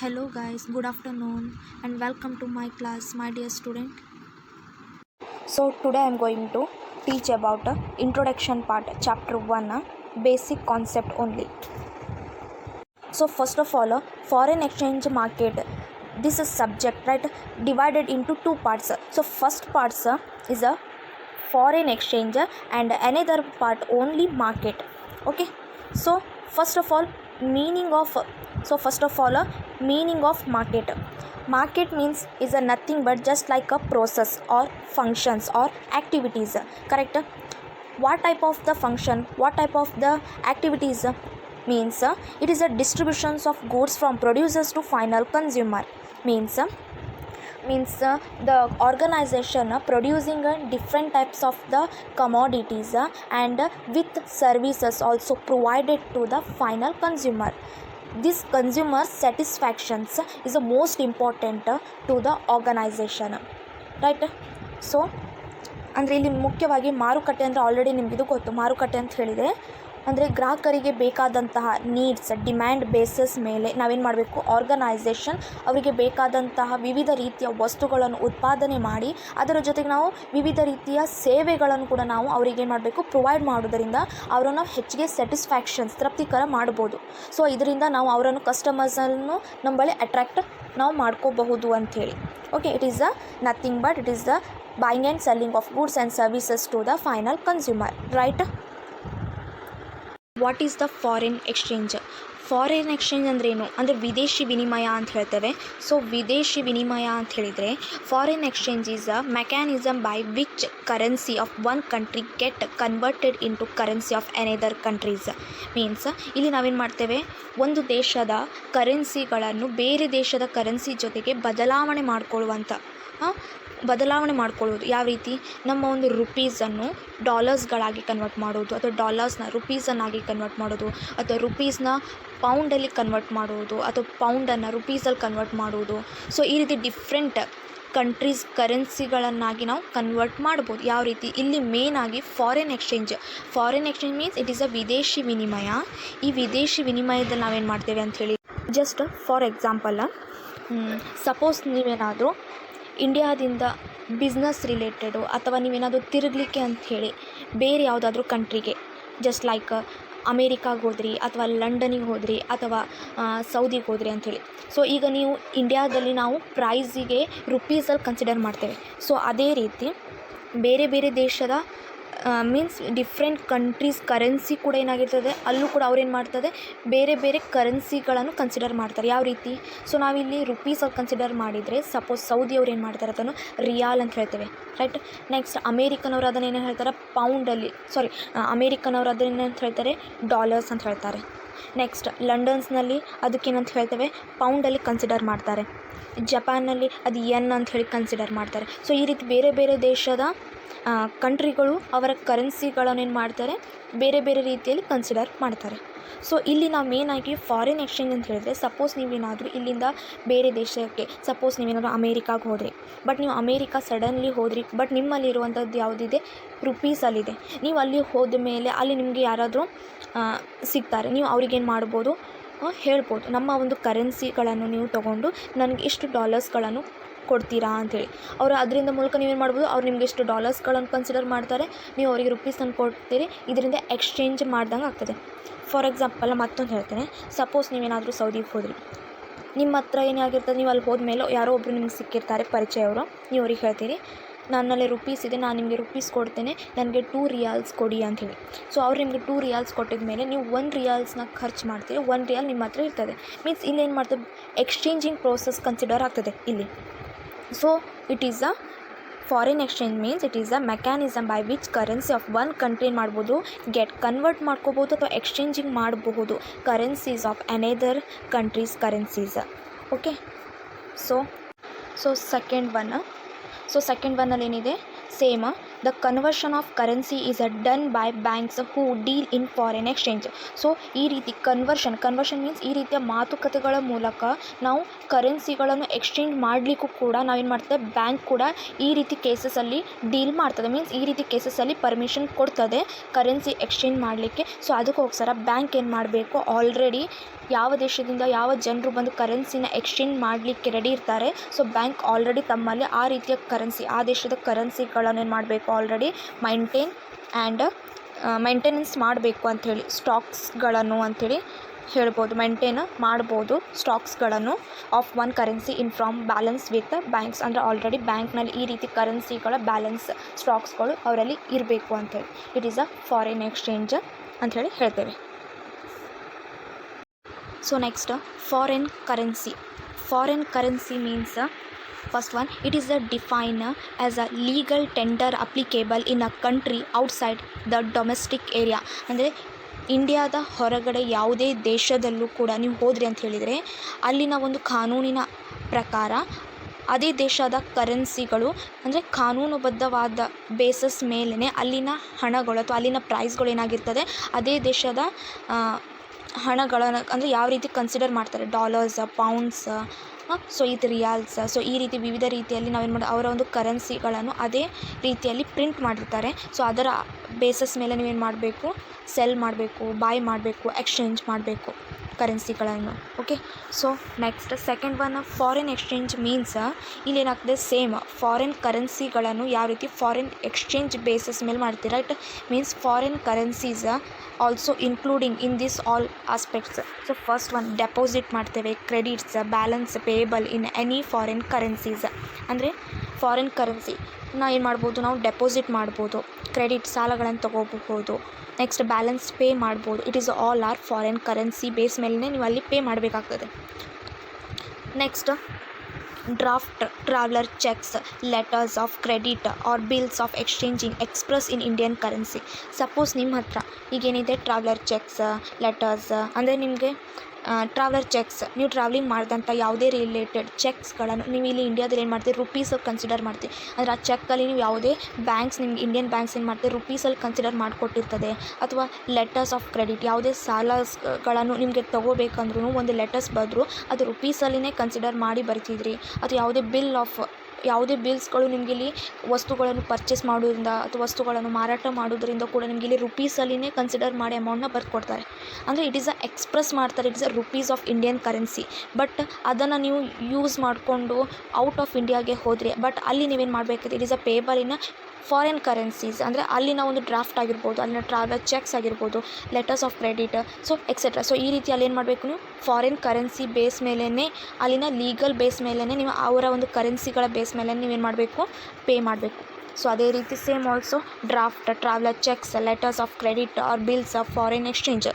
Hello guys, good afternoon and welcome to my class, my dear student. So today I am going to teach about introduction part, chapter 1, basic concept only. So first of all, foreign exchange market, this is subject, right, divided into two parts. So first part is a foreign exchange and another part only market. Okay, so first of all meaning of market means is a nothing but just like a process or functions or activities, correct? What type of the function, what type of the activities means it is a distributions of goods from producers to final consumer. Means the organization producing different types of the commodities and with services also provided to the final consumer. This consumer satisfactions is the most important to the organization, right? So ಅಂದರೆ ಇಲ್ಲಿ ಮುಖ್ಯವಾಗಿ ಮಾರುಕಟ್ಟೆ ಅಂದರೆ already ನಿಮಗಿದು ಗೊತ್ತು. ಮಾರುಕಟ್ಟೆ ಅಂತ ಹೇಳಿದರೆ ಅಂದರೆ ಗ್ರಾಹಕರಿಗೆ ಬೇಕಾದಂತಹ ನೀಡ್ಸ್, ಡಿಮ್ಯಾಂಡ್ ಬೇಸಸ್ ಮೇಲೆ ನಾವೇನು ಮಾಡಬೇಕು, ಆರ್ಗನೈಸೇಷನ್ ಅವರಿಗೆ ಬೇಕಾದಂತಹ ವಿವಿಧ ರೀತಿಯ ವಸ್ತುಗಳನ್ನು ಉತ್ಪಾದನೆ ಮಾಡಿ ಅದರ ಜೊತೆಗೆ ನಾವು ವಿವಿಧ ರೀತಿಯ ಸೇವೆಗಳನ್ನು ಕೂಡ ನಾವು ಅವರಿಗೆ ಏನು ಮಾಡಬೇಕು, ಪ್ರೊವೈಡ್ ಮಾಡೋದರಿಂದ ಅವರನ್ನು ಹೆಚ್ಚಿಗೆ ಸ್ಯಾಟಿಸ್ಫ್ಯಾಕ್ಷನ್ಸ್, ತೃಪ್ತಿಕರ ಮಾಡ್ಬೋದು. ಸೊ ಇದರಿಂದ ನಾವು ಅವರನ್ನು ಕಸ್ಟಮರ್ಸನ್ನು ನಮ್ಮ ಬಳಿ ಅಟ್ರ್ಯಾಕ್ಟ್ ನಾವು ಮಾಡ್ಕೋಬಹುದು ಅಂಥೇಳಿ. Okay, it is nothing but it is the buying and selling of goods and services to the final consumer, right? What is the foreign exchange? Foreign exchange ಅಂದ್ರೇನು ಅಂದರೆ ವಿದೇಶಿ ವಿನಿಮಯ ಅಂತ ಹೇಳ್ತೇವೆ. ಸೊ ವಿದೇಶಿ ವಿನಿಮಯ ಅಂತ ಹೇಳಿದರೆ foreign exchange is a mechanism by which currency of one country get converted into currency of another countries. Means ಇಲ್ಲಿ ನಾವೇನು ಮಾಡ್ತೇವೆ, ಒಂದು ದೇಶದ ಕರೆನ್ಸಿಗಳನ್ನು ಬೇರೆ ದೇಶದ ಕರೆನ್ಸಿ ಜೊತೆಗೆ ಬದಲಾವಣೆ ಮಾಡ್ಕೊಳ್ಳೋದು. ಯಾವ ರೀತಿ? ನಮ್ಮ ಒಂದು ರುಪೀಸನ್ನು ಡಾಲರ್ಸ್ಗಳಾಗಿ ಕನ್ವರ್ಟ್ ಮಾಡೋದು, ಅಥವಾ ಡಾಲರ್ಸ್ನ ರುಪೀಸನ್ನಾಗಿ ಕನ್ವರ್ಟ್ ಮಾಡೋದು, ಅಥವಾ ರುಪೀಸ್ನ ಪೌಂಡಲ್ಲಿ ಕನ್ವರ್ಟ್ ಮಾಡೋದು, ಅಥವಾ ಪೌಂಡನ್ನು ರುಪೀಸಲ್ಲಿ ಕನ್ವರ್ಟ್ ಮಾಡೋದು. ಸೊ ಈ ರೀತಿ ಡಿಫ್ರೆಂಟ್ ಕಂಟ್ರೀಸ್ ಕರೆನ್ಸಿಗಳನ್ನಾಗಿ ನಾವು ಕನ್ವರ್ಟ್ ಮಾಡ್ಬೋದು. ಯಾವ ರೀತಿ? ಇಲ್ಲಿ ಮೇನಾಗಿ foreign exchange means it is ಅ ವಿದೇಶಿ ವಿನಿಮಯ. ಈ ವಿದೇಶಿ ವಿನಿಮಯದಲ್ಲಿ ನಾವೇನು ಮಾಡ್ತೇವೆ ಅಂಥೇಳಿ, ಜಸ್ಟ್ ಫಾರ್ ಎಕ್ಸಾಂಪಲ್, ಸಪೋಸ್ ನೀವೇನಾದರೂ ಇಂಡಿಯಾದಿಂದ ಬಿಸ್ನೆಸ್ ರಿಲೇಟೆಡು ಅಥವಾ ನೀವೇನಾದರೂ ತಿರುಗಲಿಕ್ಕೆ ಅಂಥೇಳಿ ಬೇರೆ ಯಾವುದಾದ್ರೂ ಕಂಟ್ರಿಗೆ, ಜಸ್ಟ್ ಲೈಕ್ ಅಮೇರಿಕಾಗೆ ಹೋದ್ರಿ ಅಥವಾ ಲಂಡನಿಗೆ ಹೋದ್ರಿ ಅಥವಾ ಸೌದಿಗೆ ಹೋದ್ರಿ ಅಂಥೇಳಿ. ಸೊ ಈಗ ನೀವು ಇಂಡಿಯಾದಲ್ಲಿ ನಾವು ಪ್ರೈಸಿಗೆ ರುಪೀಸಲ್ಲಿ ಕನ್ಸಿಡರ್ ಮಾಡ್ತೇವೆ. ಸೊ ಅದೇ ರೀತಿ ಬೇರೆ ಬೇರೆ ದೇಶದ ಮೀನ್ಸ್ ಡಿಫ್ರೆಂಟ್ ಕಂಟ್ರೀಸ್ ಕರೆನ್ಸಿ ಕೂಡ ಏನಾಗಿರ್ತದೆ, ಅಲ್ಲೂ ಕೂಡ ಅವ್ರೇನು ಮಾಡ್ತದೆ, ಬೇರೆ ಬೇರೆ ಕರೆನ್ಸಿಗಳನ್ನು ಕನ್ಸಿಡರ್ ಮಾಡ್ತಾರೆ. ಯಾವ ರೀತಿ? ಸೊ ನಾವಿಲ್ಲಿ ರುಪೀಸಲ್ಲಿ ಕನ್ಸಿಡರ್ ಮಾಡಿದರೆ ಸಪೋಸ್ ಸೌದಿಯವ್ರು ಏನು ಮಾಡ್ತಾರೆ, ಅದನ್ನು ರಿಯಾಲ್ ಅಂತ ಹೇಳ್ತೇವೆ, ರೈಟ್? ನೆಕ್ಸ್ಟ್ ಅಮೇರಿಕನವ್ರು ಅದನ್ನು ಏನು ಹೇಳ್ತಾರೆ, ಅಮೇರಿಕನವ್ರು ಅದನ್ನೇನಂತ ಹೇಳ್ತಾರೆ, ಡಾಲರ್ಸ್ ಅಂತ ಹೇಳ್ತಾರೆ. ನೆಕ್ಸ್ಟ್ ಲಂಡನ್ಸ್ನಲ್ಲಿ ಅದಕ್ಕೇನಂತ ಹೇಳ್ತೇವೆ, ಪೌಂಡಲ್ಲಿ ಕನ್ಸಿಡರ್ ಮಾಡ್ತಾರೆ. ಜಪಾನ್ನಲ್ಲಿ ಅದು ಎನ್ ಅಂತ ಹೇಳಿ ಕನ್ಸಿಡರ್ ಮಾಡ್ತಾರೆ. ಸೊ ಈ ರೀತಿ ಬೇರೆ ಬೇರೆ ದೇಶದ ಕಂಟ್ರಿಗಳು ಅವರ ಕರೆನ್ಸಿಗಳನ್ನು ಏನು ಮಾಡ್ತಾರೆ, ಬೇರೆ ಬೇರೆ ರೀತಿಯಲ್ಲಿ ಕನ್ಸಿಡರ್ ಮಾಡ್ತಾರೆ. ಸೊ ಇಲ್ಲಿ ನಾವು ಮೇನಾಗಿ ಫಾರಿನ್ ಎಕ್ಸ್ಚೇಂಜ್ ಅಂತ ಹೇಳಿದ್ರೆ, ಸಪೋಸ್ ನೀವೇನಾದರೂ ಇಲ್ಲಿಂದ ಬೇರೆ ದೇಶಕ್ಕೆ, ಸಪೋಸ್ ನೀವೇನಾದರೂ ಅಮೇರಿಕಾಗೆ ಹೋದ್ರಿ, ಬಟ್ ನೀವು ಅಮೇರಿಕಾ ಸಡನ್ಲಿ ಹೋದ್ರಿ, ಬಟ್ ನಿಮ್ಮಲ್ಲಿ ಇರುವಂಥದ್ದು ಯಾವುದಿದೆ, ರುಪೀಸಲ್ಲಿದೆ. ನೀವು ಅಲ್ಲಿ ಹೋದ ಮೇಲೆ ಅಲ್ಲಿ ನಿಮಗೆ ಯಾರಾದರೂ ಸಿಗ್ತಾರೆ, ನೀವು ಅವ್ರಿಗೇನು ಮಾಡ್ಬೋದು, ಹೇಳ್ಬೋದು, ನಮ್ಮ ಒಂದು ಕರೆನ್ಸಿಗಳನ್ನು ನೀವು ತೊಗೊಂಡು ನನಗೆ ಇಷ್ಟು ಡಾಲರ್ಸ್ಗಳನ್ನು ಕೊಡ್ತೀರಾ ಅಂಥೇಳಿ. ಅವರು ಅದರಿಂದ ಮೂಲಕ ನೀವೇನು ಮಾಡ್ಬೋದು, ಅವ್ರು ನಿಮಗೆ ಎಷ್ಟು ಡಾಲರ್ಸ್ಗಳನ್ನು ಕನ್ಸಿಡರ್ ಮಾಡ್ತಾರೆ, ನೀವು ಅವರಿಗೆ ರುಪೀಸನ್ನು ಕೊಡ್ತೀರಿ, ಇದರಿಂದ ಎಕ್ಸ್ಚೇಂಜ್ ಮಾಡ್ದಂಗೆ ಆಗ್ತದೆ. ಫಾರ್ ಎಕ್ಸಾಂಪಲ್ ಮತ್ತೊಂದು ಹೇಳ್ತೇನೆ, ಸಪೋಸ್ ನೀವೇನಾದರೂ ಸೌದಿಗೆ ಹೋದ್ರಿ, ನಿಮ್ಮ ಹತ್ರ ಏನಾಗಿರ್ತದೆ, ನೀವು ಅಲ್ಲಿ ಹೋದ್ಮೇಲೆ ಯಾರೋ ಒಬ್ಬರು ನಿಮ್ಗೆ ಸಿಕ್ಕಿರ್ತಾರೆ ಪರಿಚಯವರು, ನೀವು ಅವ್ರಿಗೆ ಹೇಳ್ತೀರಿ, ನನ್ನಲ್ಲಿ ರುಪೀಸ್ ಇದೆ, ನಾನು ನಿಮಗೆ ರುಪೀಸ್ ಕೊಡ್ತೇನೆ, ನನಗೆ 2 ರಿಯಾಲ್ಸ್ ಕೊಡಿ ಅಂಥೇಳಿ. ಸೊ ಅವ್ರು ನಿಮಗೆ 2 ರಿಯಾಲ್ಸ್ ಕೊಟ್ಟಿದ ಮೇಲೆ ನೀವು 1 ರಿಯಾಲ್ಸ್ನ ಖರ್ಚು ಮಾಡ್ತೀರಿ, 1 ರಿಯಾಲ್ ನಿಮ್ಮ ಹತ್ರ ಇರ್ತದೆ. ಮೀನ್ಸ್ ಇಲ್ಲಿ ಏನು ಮಾಡ್ತದೆ, ಎಕ್ಸ್ಚೇಂಜಿಂಗ್ ಪ್ರೋಸೆಸ್ ಕನ್ಸಿಡರ್ ಆಗ್ತದೆ ಇಲ್ಲಿ. So it is a foreign exchange means it is a mechanism by which currency of one country ಏನು ಮಾಡ್ಬೋದು, ಗೆಟ್ ಕನ್ವರ್ಟ್ ಮಾಡ್ಕೋಬೋದು ಅಥವಾ ಎಕ್ಸ್ಚೇಂಜಿಂಗ್ ಮಾಡಬಹುದು currencies of another countries currencies. Okay, so second ಒನ್ನಲ್ಲಿ ಏನಿದೆ, same the conversion of currency is done by banks who deal in foreign exchange. So ಈ ರೀತಿ conversion means ಈ ರೀತಿಯ ಮಾತುಕತೆಗಳ ಮೂಲಕ ನಾವು ಕರೆನ್ಸಿಗಳನ್ನು ಎಕ್ಸ್ಚೇಂಜ್ ಮಾಡಲಿಕ್ಕೂ ಕೂಡ ನಾವೇನು ಮಾಡ್ತೇವೆ, ಬ್ಯಾಂಕ್ ಕೂಡ ಈ ರೀತಿ ಕೇಸಸಲ್ಲಿ ಡೀಲ್ ಮಾಡ್ತದೆ. ಮೀನ್ಸ್ ಈ ರೀತಿ ಕೇಸಸಲ್ಲಿ ಪರ್ಮಿಷನ್ ಕೊಡ್ತದೆ ಕರೆನ್ಸಿ ಎಕ್ಸ್ಚೇಂಜ್ ಮಾಡಲಿಕ್ಕೆ. ಸೊ ಅದಕ್ಕೋಸ್ಕರ ಬ್ಯಾಂಕ್ ಏನು ಮಾಡಬೇಕು, ಆಲ್ರೆಡಿ ಯಾವ ದೇಶದಿಂದ ಯಾವ ಜನರು ಬಂದು ಕರೆನ್ಸಿನ ಎಕ್ಸ್ಚೇಂಜ್ ಮಾಡಲಿಕ್ಕೆ ರೆಡಿ ಇರ್ತಾರೆ, ಸೊ ಬ್ಯಾಂಕ್ ಆಲ್ರೆಡಿ ತಮ್ಮಲ್ಲಿ ಆ ರೀತಿಯ ಕರೆನ್ಸಿ, ಆ ದೇಶದ ಕರೆನ್ಸಿಗಳನ್ನು ಏನು ಮಾಡಬೇಕು, ಆಲ್ರೆಡಿ ಮೇಂಟೆನೆನ್ಸ್ ಮಾಡಬೇಕು ಅಂಥೇಳಿ, ಸ್ಟಾಕ್ಸ್ಗಳನ್ನು ಅಂಥೇಳಿ ಹೇಳ್ಬೋದು, ಮೇಂಟೈನ್ ಮಾಡ್ಬೋದು ಸ್ಟಾಕ್ಸ್ಗಳನ್ನು of one currency in from balance with banks. ಅಂದರೆ ಆಲ್ರೆಡಿ ಬ್ಯಾಂಕ್ನಲ್ಲಿ ಈ ರೀತಿ ಕರೆನ್ಸಿಗಳ ಬ್ಯಾಲೆನ್ಸ್ ಸ್ಟಾಕ್ಸ್ಗಳು ಅವರಲ್ಲಿ ಇರಬೇಕು ಅಂಥೇಳಿ. It is a foreign exchange ಅಂಥೇಳಿ ಹೇಳ್ತೇವೆ. So next foreign currency means first one, it is defined as a legal tender applicable in a country outside the domestic area. ಅಂದರೆ ಇಂಡಿಯಾದ ಹೊರಗಡೆ ಯಾವುದೇ ದೇಶದಲ್ಲೂ ಕೂಡ ನೀವು ಹೋದ್ರಿ ಅಂತ ಹೇಳಿದರೆ ಅಲ್ಲಿನ ಒಂದು ಕಾನೂನಿನ ಪ್ರಕಾರ ಅದೇ ದೇಶದ ಕರೆನ್ಸಿಗಳು ಅಂದರೆ ಕಾನೂನುಬದ್ಧವಾದ ಬೇಸಸ್ ಮೇಲೇ ಅಲ್ಲಿನ ಹಣಗಳು ಅಥವಾ ಅಲ್ಲಿನ ಪ್ರೈಸ್ಗಳು ಏನಾಗಿರ್ತದೆ ಅದೇ ದೇಶದ ಹಣಗಳನ್ನು ಅಂದರೆ ಯಾವ ರೀತಿ ಕನ್ಸಿಡರ್ ಮಾಡ್ತಾರೆ, ಡಾಲರ್ಸ್, ಪೌಂಡ್ಸ್, ಸೊ ಇದು ರಿಯಾಲ್ಸ್, ಸೊ ಈ ರೀತಿ ವಿವಿಧ ರೀತಿಯಲ್ಲಿ ನಾವೇನು ಮಾಡಿ ಅವರ ಒಂದು ಕರೆನ್ಸಿಗಳನ್ನು ಅದೇ ರೀತಿಯಲ್ಲಿ ಪ್ರಿಂಟ್ ಮಾಡಿರ್ತಾರೆ. ಸೊ ಅದರ ಬೇಸಸ್ ಮೇಲೆ ನೀವೇನು ಮಾಡಬೇಕು, ಸೆಲ್ ಮಾಡಬೇಕು, ಬೈ ಮಾಡಬೇಕು, ಎಕ್ಸ್ಚೇಂಜ್ ಮಾಡಬೇಕು ಕರೆನ್ಸಿಗಳನ್ನು. Okay, so next second one foreign exchange means ಇಲ್ಲೇನಾಗ್ತದೆ, ಸೇಮ್ ಫಾರಿನ್ ಕರೆನ್ಸಿಗಳನ್ನು ಯಾವ ರೀತಿ ಫಾರಿನ್ ಎಕ್ಸ್ಚೇಂಜ್ ಬೇಸಸ್ ಮೇಲೆ ಮಾಡ್ತೀರಾ, it means foreign currencies also including in this all aspects. So first one deposit ಮಾಡ್ತೇವೆ, credits, balance payable in any foreign currencies. ಅಂದರೆ foreign currency ಏನು ಮಾಡ್ಬೋದು, ನಾವು ಡೆಪಾಸಿಟ್ ಮಾಡ್ಬೋದು, ಕ್ರೆಡಿಟ್ ಸಾಲಗಳನ್ನು ತೊಗೋಬಹುದು, ನೆಕ್ಸ್ಟ್ ಬ್ಯಾಲೆನ್ಸ್ ಪೇ ಮಾಡ್ಬೋದು. It is all are foreign currency base ಮೇಲೆ ನೀವು ಅಲ್ಲಿ ಪೇ ಮಾಡಬೇಕಾಗ್ತದೆ. Next draft, traveller cheques, letters of credit or bills of exchanging express in Indian currency. Suppose ನಿಮ್ಮ ಹತ್ರ ಈಗೇನಿದೆ ಟ್ರಾವೆಲರ್ ಚೆಕ್ಸ್, ಲೆಟರ್ಸ್, ಅಂದರೆ ನಿಮಗೆ ಟ್ರಾವೆಲರ್ ಚೆಕ್ಸ್, ನೀವು ಟ್ರಾವೆಲಿಂಗ್ ಮಾಡಿದಂಥ ಯಾವುದೇ ರಿಲೇಟೆಡ್ ಚೆಕ್ಸ್ಗಳನ್ನು ನೀವು ಇಲ್ಲಿ ಇಂಡಿಯಾದಲ್ಲಿ ಏನು ಮಾಡ್ತೀವಿ, ರುಪೀಸಲ್ಲಿ ಕನ್ಸಿಡರ್ ಮಾಡ್ತೀವಿ. ಅಂದರೆ ಆ ಚೆಕ್ಕಲ್ಲಿ ನೀವು ಯಾವುದೇ ಬ್ಯಾಂಕ್ಸ್, ನಿಮ್ಗೆ ಇಂಡಿಯನ್ ಬ್ಯಾಂಕ್ಸ್ ಏನು ಮಾಡ್ತೀವಿ, ರುಪೀಸಲ್ಲಿ ಕನ್ಸಿಡರ್ ಮಾಡಿಕೊಟ್ಟಿರ್ತದೆ. ಅಥವಾ ಲೆಟರ್ಸ್ ಆಫ್ ಕ್ರೆಡಿಟ್, ಯಾವುದೇ ಸಾಲಗಳನ್ನು ನಿಮಗೆ ತೊಗೋಬೇಕಂದ್ರೂ ಒಂದು ಲೆಟರ್ಸ್ ಬರೆದ್ರು ಅದು ರುಪೀಸಲ್ಲಿನೇ ಕನ್ಸಿಡರ್ ಮಾಡಿ ಬರ್ತಿದ್ರಿ. ಅಥವಾ ಯಾವುದೇ ಬಿಲ್ಸ್ಗಳು ನಿಮಗೆ ಇಲ್ಲಿ ವಸ್ತುಗಳನ್ನು ಪರ್ಚೇಸ್ ಮಾಡೋದ್ರಿಂದ ಅಥವಾ ವಸ್ತುಗಳನ್ನು ಮಾರಾಟ ಮಾಡೋದ್ರಿಂದ ಕೂಡ ನಿಮಗೆ ಇಲ್ಲಿ ರುಪೀಸಲ್ಲಿನೇ ಕನ್ಸಿಡರ್ ಮಾಡಿ ಅಮೌಂಟ್ನ ಬರ್ಕೊಡ್ತಾರೆ. ಅಂದರೆ ಇಟ್ ಈಸ್ ಎಕ್ಸ್ಪ್ರೆಸ್ ಮಾಡ್ತಾರೆ, it is rupees of Indian currency. But ಅದನ್ನು ನೀವು ಯೂಸ್ ಮಾಡಿಕೊಂಡು ಔಟ್ ಆಫ್ ಇಂಡಿಯಾಗೆ ಹೋದರೆ, ಬಟ್ ಅಲ್ಲಿ ನೀವೇನು ಮಾಡಬೇಕಾದ್ರೆ it is payable in foreign currencies. ಅಂದರೆ ಅಲ್ಲಿನ ಒಂದು ಡ್ರಾಫ್ಟ್ ಆಗಿರ್ಬೋದು, ಅಲ್ಲಿನ ಟ್ರಾವೆಲರ್ ಚೆಕ್ಸ್ ಆಗಿರ್ಬೋದು, letters of credit, so etcetera. So ಈ ರೀತಿ ಅಲ್ಲಿ ಏನು ಮಾಡಬೇಕು, ನೀವು ಫಾರಿನ್ ಕರೆನ್ಸಿ ಬೇಸ್ ಮೇಲೇ, ಅಲ್ಲಿನ ಲೀಗಲ್ ಬೇಸ್ ಮೇಲೇ, ನೀವು ಅವರ ಒಂದು ಕರೆನ್ಸಿಗಳ ಬೇಸ್ ಮೇಲೆ ನೀವೇನು ಮಾಡಬೇಕು, ಪೇ ಮಾಡಬೇಕು. ಸೊ ಅದೇ ರೀತಿ same also draft, traveller cheques, letters of credit or bills of foreign exchange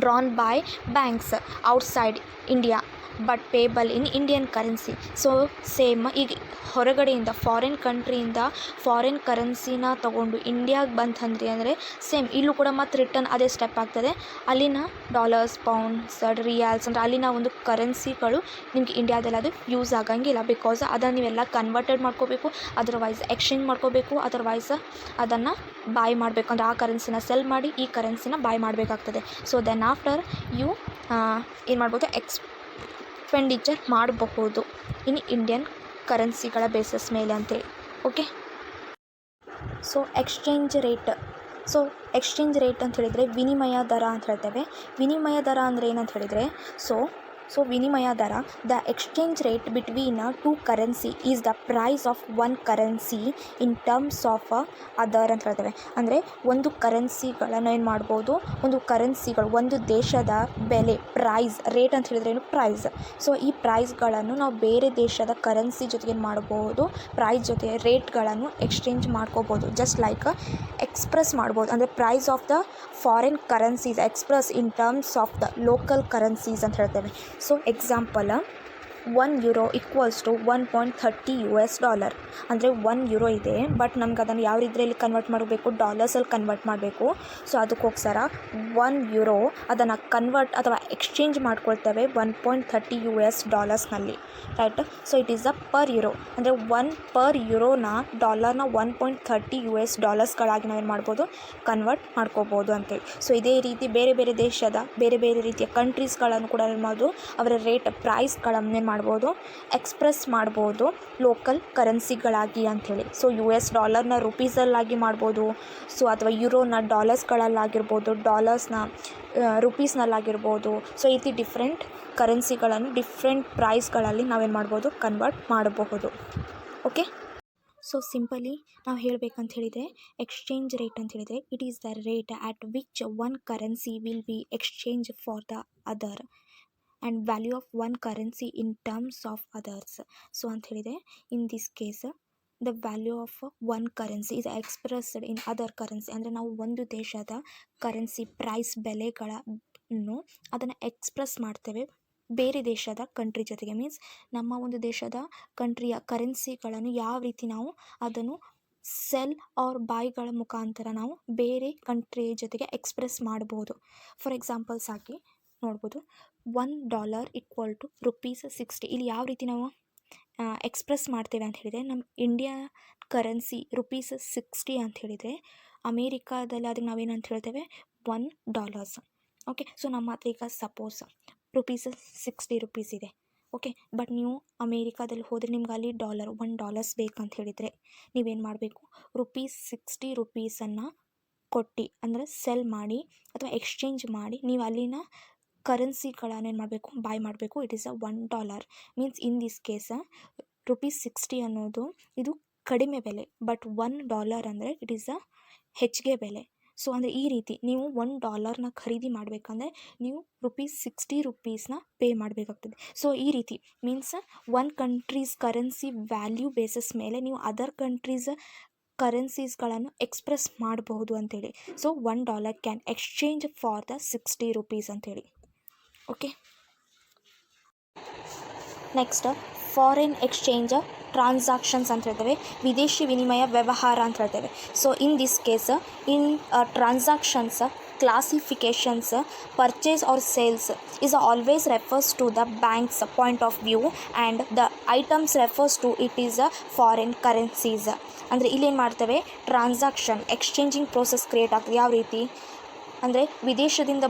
drawn by banks outside India but payable in Indian currency. So same ಈಗ ಹೊರಗಡೆಯಿಂದ ಫಾರಿನ್ ಕಂಟ್ರಿಯಿಂದ ಫಾರಿನ್ ಕರೆನ್ಸಿನ ತೊಗೊಂಡು ಇಂಡಿಯಾಗೆ ಬಂತಂದ್ರಿ ಅಂದರೆ ಸೇಮ್ ಇಲ್ಲೂ ಕೂಡ ಮತ್ತೆ ರಿಟರ್ನ್ ಅದೇ ಸ್ಟೆಪ್ ಆಗ್ತದೆ. ಅಲ್ಲಿನ ಡಾಲರ್ಸ್, ಪೌಂಡ್ಸ್, ರಿಯಾಲ್ಸ್ ಅಂದರೆ ಅಲ್ಲಿನ ಒಂದು ಕರೆನ್ಸಿಗಳು ನಿಮಗೆ ಇಂಡಿಯಾದಲ್ಲಿ ಅದು ಯೂಸ್ ಆಗಂಗಿಲ್ಲ. ಬಿಕಾಸ್ ಅದನ್ನು ನೀವೆಲ್ಲ ಕನ್ವರ್ಟೆಡ್ ಮಾಡ್ಕೋಬೇಕು, ಅದರ್ವೈಸ್ ಎಕ್ಸ್ಚೇಂಜ್ ಮಾಡ್ಕೋಬೇಕು, ಅದರ್ವೈಸ್ ಅದನ್ನು ಬಾಯ್ ಮಾಡಬೇಕು. ಅಂದರೆ ಆ ಕರೆನ್ಸಿನ ಸೆಲ್ ಮಾಡಿ ಈ ಕರೆನ್ಸಿನ ಬಾಯ್ ಮಾಡಬೇಕಾಗ್ತದೆ. ಸೊ ದೆನ್ ಆಫ್ಟರ್ ಯು ಏನು ಮಾಡ್ಬೋದು, ಎಕ್ಸ್ಪೆಂಡಿಚರ್ ಮಾಡಬಹುದು ಇನ್ ಇಂಡಿಯನ್ ಕರೆನ್ಸಿಗಳ ಬೇಸಸ್ ಮೇಲೆ ಅಂತೇಳಿ. ಓಕೆ, ಸೊ ಎಕ್ಸ್ಚೇಂಜ್ ರೇಟ್ ಅಂತ ಹೇಳಿದರೆ ವಿನಿಮಯ ದರ ಅಂತ ಹೇಳ್ತೇವೆ. ವಿನಿಮಯ ದರ ಅಂದರೆ ಏನಂತ ಹೇಳಿದರೆ, ಸೊ ವಿನಿಮಯ ದರ, the exchange rate between two currency is the price of one currency in terms of other ಅಂತ ಹೇಳ್ತೇವೆ. ಅಂದರೆ ಒಂದು ಕರೆನ್ಸಿಗಳನ್ನು ಏನು ಮಾಡ್ಬೋದು, ಒಂದು ದೇಶದ ಬೆಲೆ, ಪ್ರೈಸ್, ರೇಟ್ ಅಂತ ಹೇಳಿದ್ರೆ ಏನು, ಪ್ರೈಸ್. ಸೊ ಈ ಪ್ರೈಸ್ಗಳನ್ನು ನಾವು ಬೇರೆ ದೇಶದ ಕರೆನ್ಸಿ ಜೊತೆಗೆ ಏನು ಮಾಡ್ಬೋದು, ಪ್ರೈಸ್ ಜೊತೆ ರೇಟ್ಗಳನ್ನು ಎಕ್ಸ್ಚೇಂಜ್ ಮಾಡ್ಕೋಬೋದು. ಜಸ್ಟ್ ಲೈಕ್ ಎಕ್ಸ್ಪ್ರೆಸ್ ಮಾಡ್ಬೋದು, ಅಂದರೆ price of the foreign currencies express in terms of the local currencies ಅಂತ ಹೇಳ್ತೇವೆ. ಸೊ ಎಕ್ಸಾಂಪಲ್ €1 ಈಕ್ವಲ್ಸ್ ಟು $1.30 ಅಂದರೆ €1 ಇದೆ, ಬಟ್ ನಮ್ಗೆ ಅದನ್ನು ಯಾವ ರೀತಿಯಲ್ಲಿ ಕನ್ವರ್ಟ್ ಮಾಡಬೇಕು, ಡಾಲರ್ಸಲ್ಲಿ ಕನ್ವರ್ಟ್ ಮಾಡಬೇಕು. ಸೊ ಅದಕ್ಕೋಸ್ಕರ €1 ಅದನ್ನು ಕನ್ವರ್ಟ್ ಅಥವಾ ಎಕ್ಸ್ಚೇಂಜ್ ಮಾಡ್ಕೊಳ್ತೇವೆ $1.30 right. So it is a per euro, ಅಂದರೆ ಪರ್ ಯೂರೋನ ಡಾಲರ್ನ $1.30 ನಾವೇನು ಮಾಡ್ಬೋದು, ಕನ್ವರ್ಟ್ ಮಾಡ್ಕೋಬೋದು ಅಂತೇಳಿ. ಸೊ ಇದೇ ರೀತಿ ಬೇರೆ ಬೇರೆ ದೇಶದ ಬೇರೆ ಬೇರೆ ರೀತಿಯ ಕಂಟ್ರೀಸ್ಗಳನ್ನು ಕೂಡ ಏನು ಮಾಡ್ಬೋದು, ಅವರ ರೇಟ್ ಪ್ರೈಸ್ಗಳನ್ನೇ ಮಾಡ್ಬೋದು, ಎಕ್ಸ್ಪ್ರೆಸ್ ಮಾಡ್ಬೋದು ಲೋಕಲ್ ಕರೆನ್ಸಿಗಳಾಗಿ ಅಂಥೇಳಿ. ಸೊ $US ರುಪೀಸಲ್ಲಾಗಿ ಮಾಡ್ಬೋದು, ಸೊ ಅಥವಾ ಯೂರೋನ ಡಾಲರ್ಸ್ಗಳಲ್ಲಾಗಿರ್ಬೋದು, ಡಾಲರ್ಸ್ನ ರುಪೀಸ್ನಲ್ಲಾಗಿರ್ಬೋದು. ಸೊ ಈ ರೀತಿ ಡಿಫ್ರೆಂಟ್ ಕರೆನ್ಸಿಗಳನ್ನು ಡಿಫ್ರೆಂಟ್ ಪ್ರೈಸ್ಗಳಲ್ಲಿ ನಾವೇನು ಮಾಡ್ಬೋದು, ಕನ್ವರ್ಟ್ ಮಾಡಬಹುದು. ಓಕೆ. ಸೊ ಸಿಂಪಲಿ ನಾವು ಹೇಳಬೇಕಂತ ಹೇಳಿದರೆ ಎಕ್ಸ್ಚೇಂಜ್ ರೇಟ್ ಅಂತ ಹೇಳಿದರೆ it is the rate at which one currency will be exchange for the other and value of one currency in terms of others. So ಅಂತ ಹೇಳಿದರೆ in this case the value of one currency is expressed in other currency. ಅಂದರೆ ನಾವು ಒಂದು ದೇಶದ currency price ಬೆಲೆಗಳನ್ನು ಅದನ್ನು express ಮಾಡ್ತೇವೆ ಬೇರೆ ದೇಶದ ಕಂಟ್ರಿ ಜೊತೆಗೆ. ಮೀನ್ಸ್ ನಮ್ಮ ಒಂದು ದೇಶದ ಕಂಟ್ರಿಯ ಕರೆನ್ಸಿಗಳನ್ನು ಯಾವ ರೀತಿ ನಾವು ಅದನ್ನು ಸೆಲ್ ಆರ್ ಬೈಗಳ ಮುಖಾಂತರ ನಾವು ಬೇರೆ ಕಂಟ್ರಿಯ ಜೊತೆಗೆ ಎಕ್ಸ್ಪ್ರೆಸ್ ಮಾಡ್ಬೋದು. ಫಾರ್ ಎಕ್ಸಾಂಪಲ್ಸ್ ಆಗಿ ನೋಡ್ಬೋದು, $1 ಈಕ್ವಲ್ ಟು ₹60. ಇಲ್ಲಿ ಯಾವ ರೀತಿ ನಾವು ಎಕ್ಸ್ಪ್ರೆಸ್ ಮಾಡ್ತೇವೆ ಅಂತ ಹೇಳಿದರೆ, ನಮ್ಮ ಇಂಡಿಯಾ ಕರೆನ್ಸಿ ₹60 ಅಂತ ಹೇಳಿದರೆ ಅಮೇರಿಕಾದಲ್ಲಿ ಅದಕ್ಕೆ ನಾವೇನಂತ ಹೇಳ್ತೇವೆ $1. ಓಕೆ. ಸೊ ನಮ್ಮ ಹತ್ರ ಈಗ ಸಪೋಸ್ ₹60 ಇದೆ. ಓಕೆ. ಬಟ್ ನೀವು ಅಮೇರಿಕಾದಲ್ಲಿ ಹೋದರೆ ನಿಮ್ಗೆ ಅಲ್ಲಿ $1 ಬೇಕಂತ ಹೇಳಿದರೆ ನೀವೇನು ಮಾಡಬೇಕು, ₹60 ಕೊಟ್ಟು ಅಂದರೆ ಸೆಲ್ ಮಾಡಿ ಅಥವಾ ಎಕ್ಸ್ಚೇಂಜ್ ಮಾಡಿ ನೀವು ಅಲ್ಲಿನ ಕರೆನ್ಸಿಗಳನ್ನೇನು ಮಾಡಬೇಕು, ಬೈ ಮಾಡಬೇಕು. It is a $1 means in this case ₹60 ಅನ್ನೋದು ಇದು ಕಡಿಮೆ ಬೆಲೆ, ಬಟ್ $1 ಅಂದರೆ ಇಟ್ ಈಸ್ ಅ ಹೆಚ್ಚಿಗೆ ಬೆಲೆ. ಸೊ ಅಂದರೆ ಈ ರೀತಿ ನೀವು $1 ಖರೀದಿ ಮಾಡಬೇಕಂದ್ರೆ ನೀವು ₹60 ಪೇ ಮಾಡಬೇಕಾಗ್ತದೆ. ಸೊ ಈ ರೀತಿ means one country's currency value basis ಮೇಲೆ ನೀವು ಅದರ್ ಕಂಟ್ರೀಸ್ ಕರೆನ್ಸೀಸ್ಗಳನ್ನು ಎಕ್ಸ್ಪ್ರೆಸ್ ಮಾಡಬಹುದು ಅಂಥೇಳಿ. So $1 can exchange for the ₹60 ಅಂಥೇಳಿ. Okay. Next foreign exchange transactions ಅಂತ ಹೇಳ್ತೇವೆ, ವಿದೇಶಿ ವಿನಿಮಯ ವ್ಯವಹಾರ ಅಂತ ಹೇಳ್ತೇವೆ. So in this case in transactions classifications purchase or sales is always refers to the bank's point of view and the items refers to it is a foreign currencies. ಅಂದರೆ ಇಲ್ಲೇನು ಮಾಡ್ತೇವೆ, ಟ್ರಾನ್ಸಾಕ್ಷನ್ ಎಕ್ಸ್ಚೇಂಜಿಂಗ್ ಪ್ರೋಸೆಸ್ ಕ್ರಿಯೇಟ್ ಆಗ್ತದೆ. ಯಾವ ರೀತಿ ಅಂದರೆ ವಿದೇಶದಿಂದ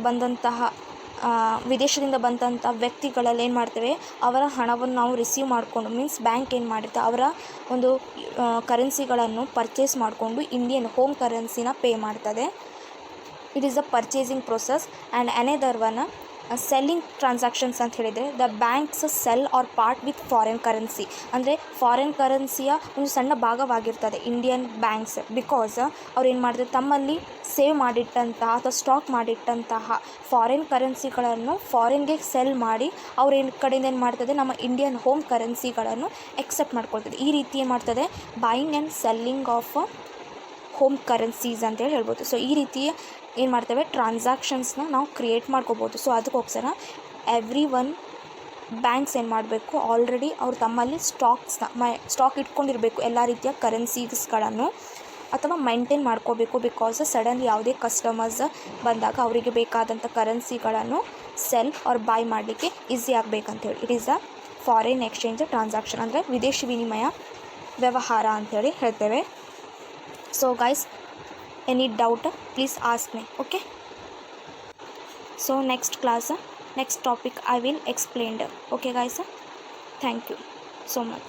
ಬಂದಂಥ ವ್ಯಕ್ತಿಗಳಲ್ಲಿ ಏನು ಮಾಡ್ತೇವೆ, ಅವರ ಹಣವನ್ನು ನಾವು ರಿಸೀವ್ ಮಾಡಿಕೊಂಡು ಮೀನ್ಸ್ ಬ್ಯಾಂಕ್ ಏನು ಮಾಡಿರುತ್ತೆ ಅವರ ಒಂದು ಕರೆನ್ಸಿಗಳನ್ನು ಪರ್ಚೇಸ್ ಮಾಡಿಕೊಂಡು ಇಂಡಿಯನ್ ಹೋಮ್ ಕರೆನ್ಸಿನ ಪೇ ಮಾಡ್ತದೆ. It is the purchasing process. And another one selling transactions ಅಂತ ಹೇಳಿದರೆ the banks cell are part with foreign currency. ಅಂದರೆ ಫಾರಿನ್ ಕರೆನ್ಸಿಯ ಒಂದು ಸಣ್ಣ ಭಾಗವಾಗಿರ್ತದೆ ಇಂಡಿಯನ್ ಬ್ಯಾಂಕ್ಸ್. ಬಿಕಾಸ್ ಅವ್ರು ಏನು ಮಾಡ್ತಾರೆ, ತಮ್ಮಲ್ಲಿ ಸೇವ್ ಮಾಡಿಟ್ಟಂತಹ ಅಥವಾ ಸ್ಟಾಕ್ ಮಾಡಿಟ್ಟಂತಹ ಫಾರಿನ್ ಕರೆನ್ಸಿಗಳನ್ನು ಫಾರಿನ್ಗೆ ಸೆಲ್ ಮಾಡಿ ಅವ್ರ ಕಡೆಯಿಂದ ಏನು ಮಾಡ್ತದೆ, ನಮ್ಮ ಇಂಡಿಯನ್ ಹೋಮ್ ಕರೆನ್ಸಿಗಳನ್ನು ಎಕ್ಸೆಪ್ಟ್ ಮಾಡ್ಕೊಳ್ತದೆ. ಈ ರೀತಿ ಏನು ಮಾಡ್ತದೆ, buying and selling of home currencies ಅಂತೇಳಿ ಹೇಳ್ಬೋದು. ಸೊ ಈ ರೀತಿ ಏನು ಮಾಡ್ತೇವೆ, ಟ್ರಾನ್ಸಾಕ್ಷನ್ಸ್ನ ನಾವು ಕ್ರಿಯೇಟ್ ಮಾಡ್ಕೋಬೋದು. ಸೊ ಅದಕ್ಕೋಸ್ಕರ ಎವ್ರಿ ಒನ್ ಬ್ಯಾಂಕ್ಸ್ ಏನು ಮಾಡಬೇಕು, ಆಲ್ರೆಡಿ ಅವ್ರು ತಮ್ಮಲ್ಲಿ ಸ್ಟಾಕ್ ಇಟ್ಕೊಂಡಿರಬೇಕು ಎಲ್ಲ ರೀತಿಯ ಕರೆನ್ಸೀಸ್ಗಳನ್ನು, ಅಥವಾ ಮೈಂಟೈನ್ ಮಾಡ್ಕೋಬೇಕು. ಬಿಕಾಸ್ ಸಡನ್ಲಿ ಯಾವುದೇ ಕಸ್ಟಮರ್ಸ್ ಬಂದಾಗ ಅವರಿಗೆ ಬೇಕಾದಂಥ ಕರೆನ್ಸಿಗಳನ್ನು ಸೆಲ್ ಆರ್ ಬೈ ಮಾಡಲಿಕ್ಕೆ ಈಸಿ ಆಗಬೇಕಂತೇಳಿ it is a foreign exchange transaction, ಅಂದರೆ ವಿದೇಶಿ ವಿನಿಮಯ ವ್ಯವಹಾರ ಅಂಥೇಳಿ ಹೇಳ್ತೇವೆ. So guys, any doubt please ask me. Okay. So next class, next topic I will explain. Okay guys, thank you so much.